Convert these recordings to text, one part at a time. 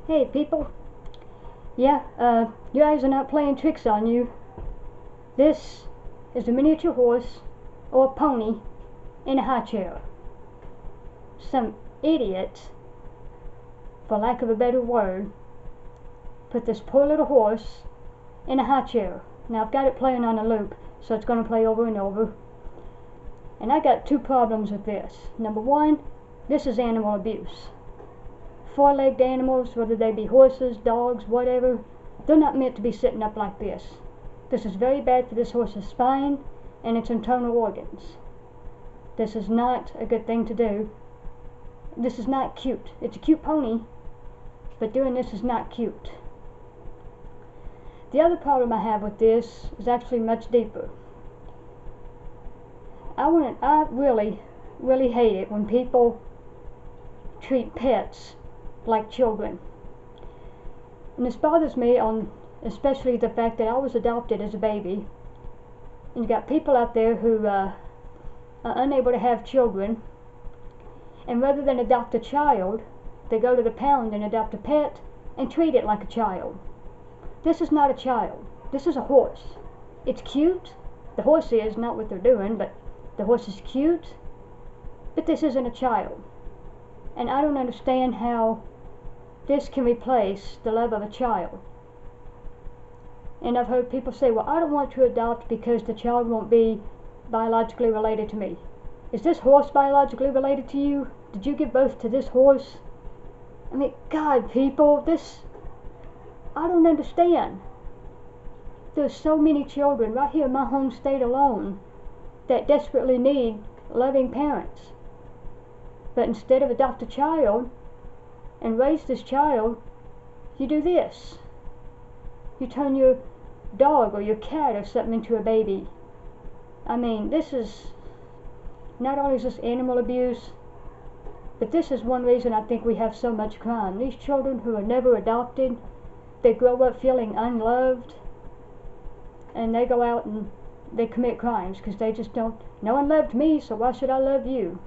Hey people, yeah, you guys are not playing tricks on you. This is a miniature horse or pony in a high chair. Some idiot, for lack of a better word, put this poor little horse in a high chair. Now I've got it playing on a loop, so it's going to play over and over. And I got two problems with this. Number one, this is animal abuse. Four-legged animals, whether they be horses, dogs, whatever, they're not meant to be sitting up like this. This is very bad for this horse's spine and its internal organs. This is not a good thing to do. This is not cute. It's a cute pony, but doing this is not cute. The other problem I have with this is actually much deeper. I really hate it when people treat pets like children. And this bothers me on especially the fact that I was adopted as a baby. And you got people out there who are unable to have children, and rather than adopt a child, they go to the pound and adopt a pet and treat it like a child. This is not a child. This is a horse. It's cute. The horse is, not what they're doing, but the horse is cute. But this isn't a child. And I don't understand how this can replace the love of a child. And I've heard people say, well, I don't want to adopt because the child won't be biologically related to me. Is this horse biologically related to you? Did you give birth to this horse? I mean, God, people, I don't understand. There's so many children right here in my home state alone that desperately need loving parents. But instead of adopt a child and raise this child, you do this. You turn your dog or your cat or something into a baby. I mean, this is, not only is this animal abuse, but this is one reason I think we have so much crime. These children who are never adopted, they grow up feeling unloved, and they go out and they commit crimes because they just don't, no one loved me, so why should I love you?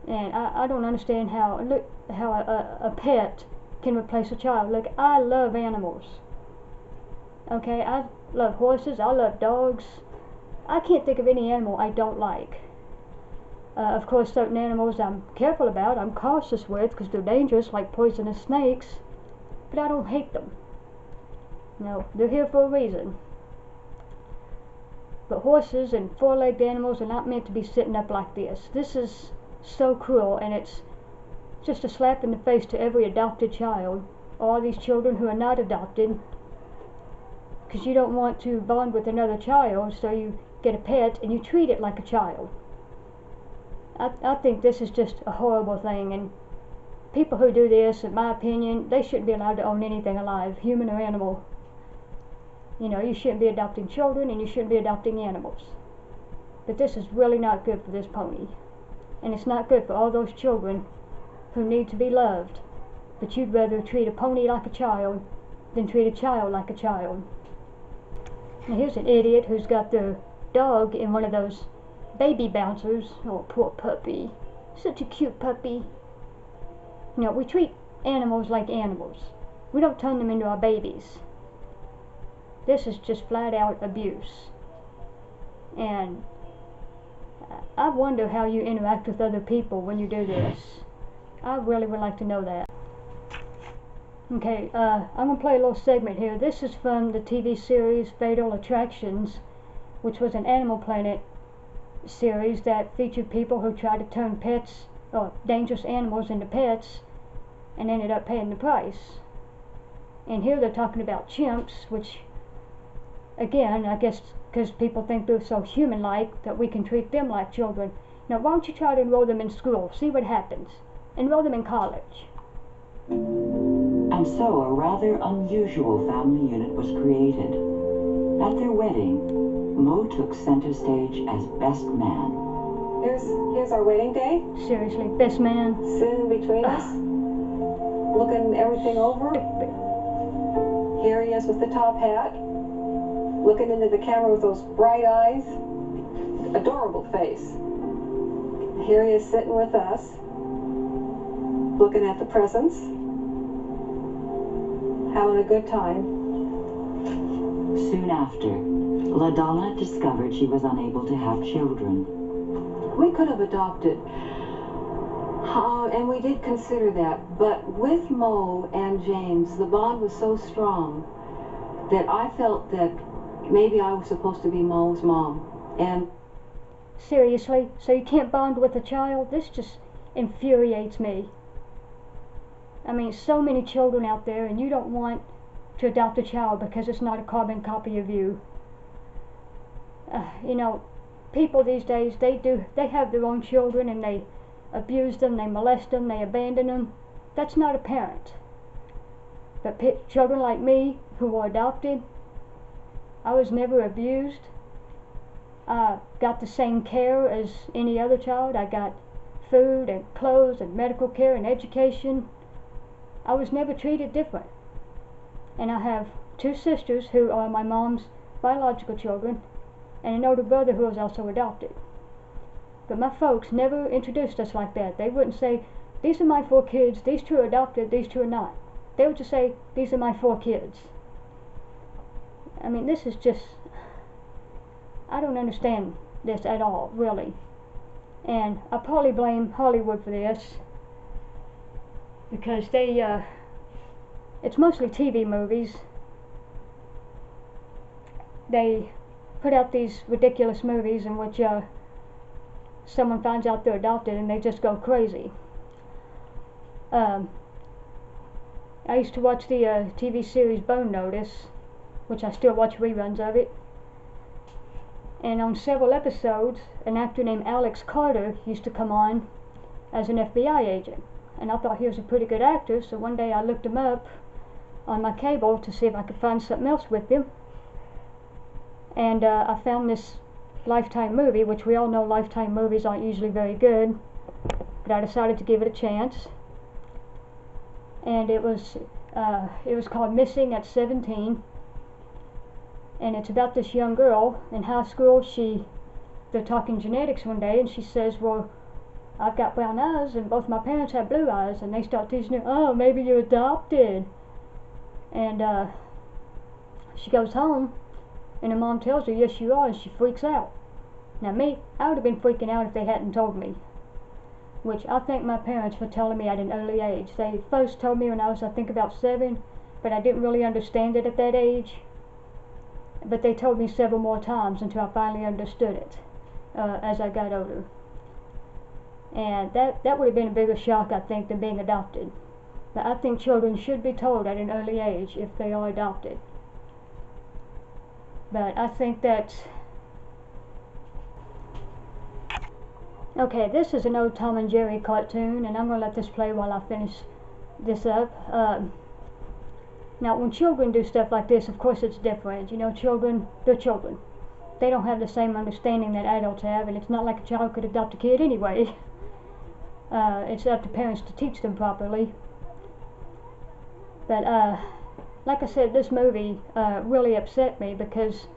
And I don't understand how a pet can replace a child. Look, I love animals. Okay, I love horses, I love dogs. I can't think of any animal I don't like. Of course, certain animals I'm careful about, I'm cautious with because they're dangerous, like poisonous snakes. But I don't hate them. No, they're here for a reason. But horses and four-legged animals are not meant to be sitting up like this. This is so cruel, and it's just a slap in the face to every adopted child, all these children who are not adopted, because you don't want to bond with another child, so you get a pet and you treat it like a child. I think this is just a horrible thing, and people who do this, in my opinion, they shouldn't be allowed to own anything alive, human or animal. You know, you shouldn't be adopting children and you shouldn't be adopting animals. But this is really not good for this pony. And it's not good for all those children who need to be loved. But you'd rather treat a pony like a child than treat a child like a child. Now here's an idiot who's got their dog in one of those baby bouncers. Oh, poor puppy. Such a cute puppy. You know, we treat animals like animals. We don't turn them into our babies. This is just flat out abuse. And I wonder how you interact with other people when you do this. I really would like to know that. Okay, I'm going to play a little segment here. This is from the TV series Fatal Attractions, which was an Animal Planet series that featured people who tried to turn pets, or dangerous animals, into pets and ended up paying the price. And here they're talking about chimps, which, again, I guess because people think they're so human-like that we can treat them like children. Now, why don't you try to enroll them in school? See what happens. Enroll them in college. And so a rather unusual family unit was created. At their wedding, Mo took center stage as best man. Here's our wedding day. Seriously, best man. Sitting between us, looking everything over. Here he is with the top hat, looking into the camera with those bright eyes. Adorable face. Here he is sitting with us, looking at the presents, having a good time. Soon after, LaDonna discovered she was unable to have children. We could have adopted, and we did consider that, but with Mo and James, the bond was so strong that I felt that maybe I was supposed to be Mo's mom. And seriously, so you can't bond with a child? This just infuriates me. I mean, so many children out there, and you don't want to adopt a child because it's not a carbon copy of you. You know, people these days, they have their own children and they abuse them, they molest them, they abandon them. That's not a parent. But children like me, who were adopted, I was never abused. I got the same care as any other child. I got food and clothes and medical care and education. I was never treated different. And I have 2 sisters who are my mom's biological children, and an older brother who was also adopted. But my folks never introduced us like that. They wouldn't say, these are my 4 kids, these 2 are adopted, these 2 are not. They would just say, these are my 4 kids. I mean, this is just, I don't understand this at all, really. And I probably blame Hollywood for this, because it's mostly TV movies. They put out these ridiculous movies in which someone finds out they're adopted and they just go crazy. I used to watch the TV series Bone Notice, which I still watch reruns of it. And on several episodes, an actor named Alex Carter used to come on as an FBI agent. And I thought he was a pretty good actor, so one day I looked him up on my cable to see if I could find something else with him. And I found this Lifetime movie, which we all know Lifetime movies aren't usually very good, but I decided to give it a chance. And it was called Missing at 17. And it's about this young girl in high school. They're talking genetics one day, and she says, well, I've got brown eyes and both my parents have blue eyes, and they start teasing her, oh, maybe you're adopted. And she goes home, and her mom tells her, yes, you are, and she freaks out. Now me, I would have been freaking out if they hadn't told me, which I thank my parents for telling me at an early age. They first told me when I was, I think, about 7, but I didn't really understand it at that age. But they told me several more times until I finally understood it as I got older. And that would have been a bigger shock, I think, than being adopted. But I think children should be told at an early age if they are adopted. But I think that... Okay, this is an old Tom and Jerry cartoon, and I'm going to let this play while I finish this up. Now, when children do stuff like this, of course it's different. You know, children, they're children. They don't have the same understanding that adults have, and it's not like a child could adopt a kid anyway. It's up to parents to teach them properly. But, like I said, this movie really upset me because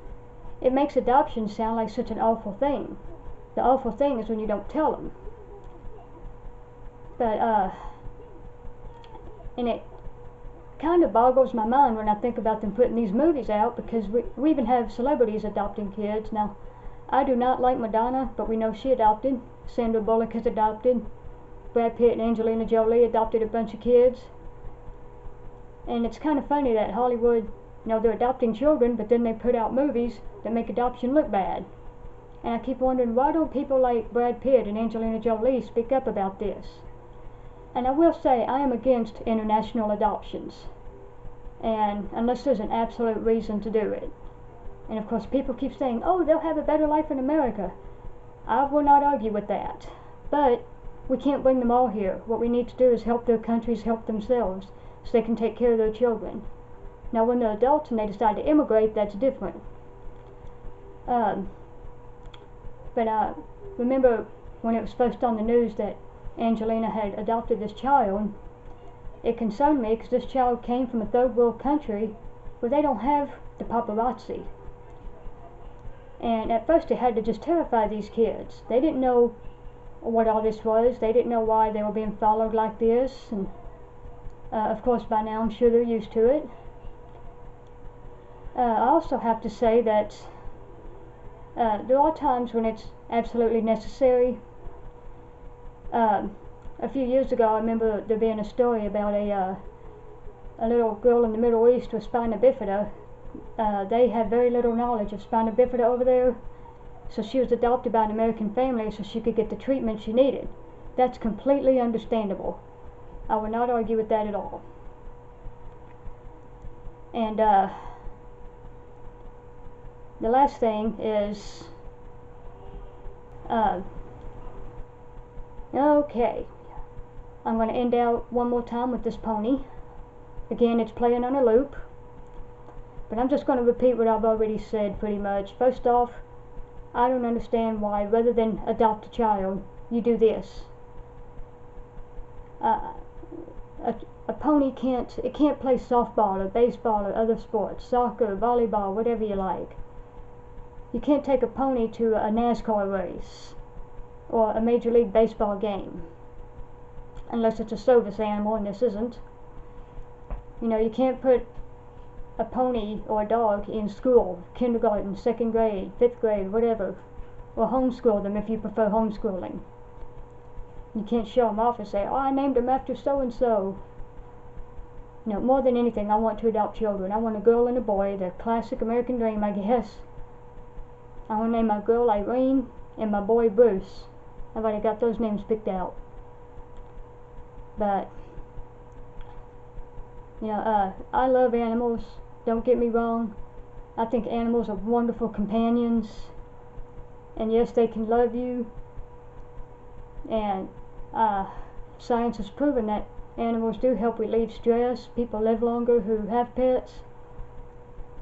it makes adoption sound like such an awful thing. The awful thing is when you don't tell them. But, and it kind of boggles my mind when I think about them putting these movies out, because we even have celebrities adopting kids. Now, I do not like Madonna, but we know she adopted. Sandra Bullock has adopted. Brad Pitt and Angelina Jolie adopted a bunch of kids. And it's kind of funny that Hollywood, you know, they're adopting children, but then they put out movies that make adoption look bad. And I keep wondering, why don't people like Brad Pitt and Angelina Jolie speak up about this? And I will say, I am against international adoptions, and unless there's an absolute reason to do it. And of course, people keep saying, oh, they'll have a better life in America. I will not argue with that. But we can't bring them all here. What we need to do is help their countries help themselves, so they can take care of their children. Now, when they're adults and they decide to immigrate, that's different. But I remember when it was first on the news that Angelina had adopted this child, it concerned me because this child came from a third world country where they don't have the paparazzi. And at first it had to just terrify these kids. They didn't know what all this was. They didn't know why they were being followed like this, and of course by now I'm sure they're used to it. I also have to say that there are times when it's absolutely necessary. A few years ago, I remember there being a story about a little girl in the Middle East with spina bifida. They had very little knowledge of spina bifida over there, so she was adopted by an American family so she could get the treatment she needed. That's completely understandable. I will not argue with that at all. And the last thing is, okay, I'm going to end out one more time with this pony. Again, it's playing on a loop, but I'm just going to repeat what I've already said pretty much. First off, I don't understand why, rather than adopt a child, you do this. A pony can't play softball or baseball or other sports, soccer, volleyball, whatever you like. You can't take a pony to a NASCAR race or a Major League Baseball game, unless it's a service animal, and this isn't. You know, you can't put a pony or a dog in school, kindergarten, 2nd grade, 5th grade, whatever, or homeschool them if you prefer homeschooling. You can't show them off and say, oh, I named them after so-and-so. No, more than anything, I want to adopt children. I want a girl and a boy, the classic American dream, I guess. I want to name my girl Irene and my boy Bruce. I've already got those names picked out. But, you know, I love animals, don't get me wrong. I think animals are wonderful companions. And yes, they can love you. And science has proven that animals do help relieve stress. People live longer who have pets.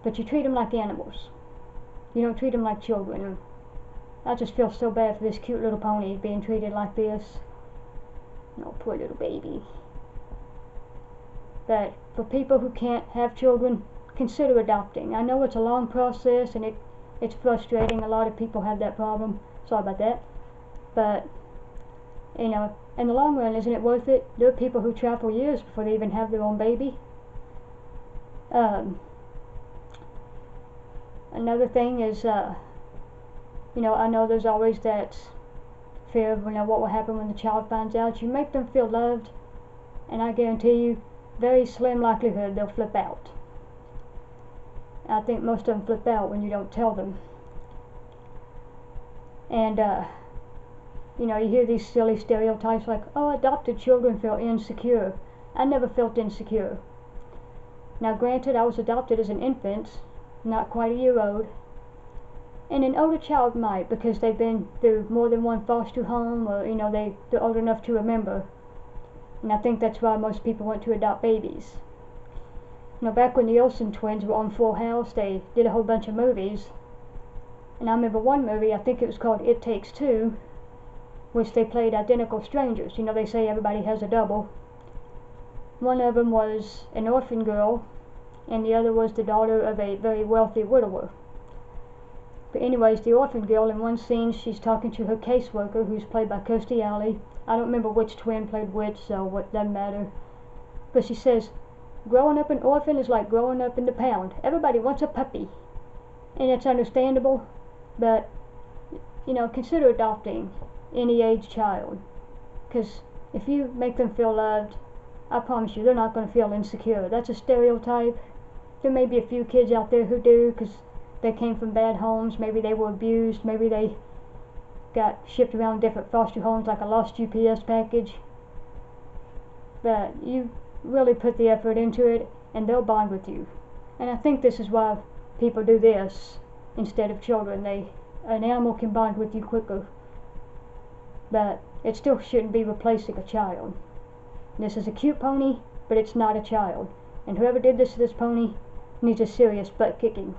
But you treat them like animals. You don't treat them like children. I just feel so bad for this cute little pony being treated like this. Oh, poor little baby. But for people who can't have children, consider adopting. I know it's a long process and it's frustrating. A lot of people have that problem. Sorry about that. But, you know, in the long run, isn't it worth it? There are people who try for years before they even have their own baby. Another thing is, you know, I know there's always that fear of, you know, what will happen when the child finds out. You make them feel loved, and I guarantee you, very slim likelihood they'll flip out. I think most of them flip out when you don't tell them. And, you know, you hear these silly stereotypes like, oh, adopted children feel insecure. I never felt insecure. Now, granted, I was adopted as an infant, not quite a year old. And an older child might, because they've been through more than one foster home, or, you know, they're old enough to remember. And I think that's why most people want to adopt babies. You know, back when the Olsen twins were on Full House, they did a whole bunch of movies. And I remember one movie, I think it was called It Takes Two, which they played identical strangers. You know, they say everybody has a double. One of them was an orphan girl, and the other was the daughter of a very wealthy widower. But anyways, the orphan girl, in one scene, she's talking to her caseworker, who's played by Kirstie Alley. I don't remember which twin played which, so it doesn't matter. But she says, growing up an orphan is like growing up in the pound. Everybody wants a puppy. And it's understandable, but, you know, consider adopting any age child. Because if you make them feel loved, I promise you, they're not going to feel insecure. That's a stereotype. There may be a few kids out there who do, because they came from bad homes. Maybe they were abused. Maybe they got shipped around different foster homes like a lost UPS package. But you really put the effort into it, and they'll bond with you. And I think this is why people do this instead of children. An animal can bond with you quicker. But it still shouldn't be replacing a child. This is a cute pony, but it's not a child. And whoever did this to this pony needs a serious butt kicking.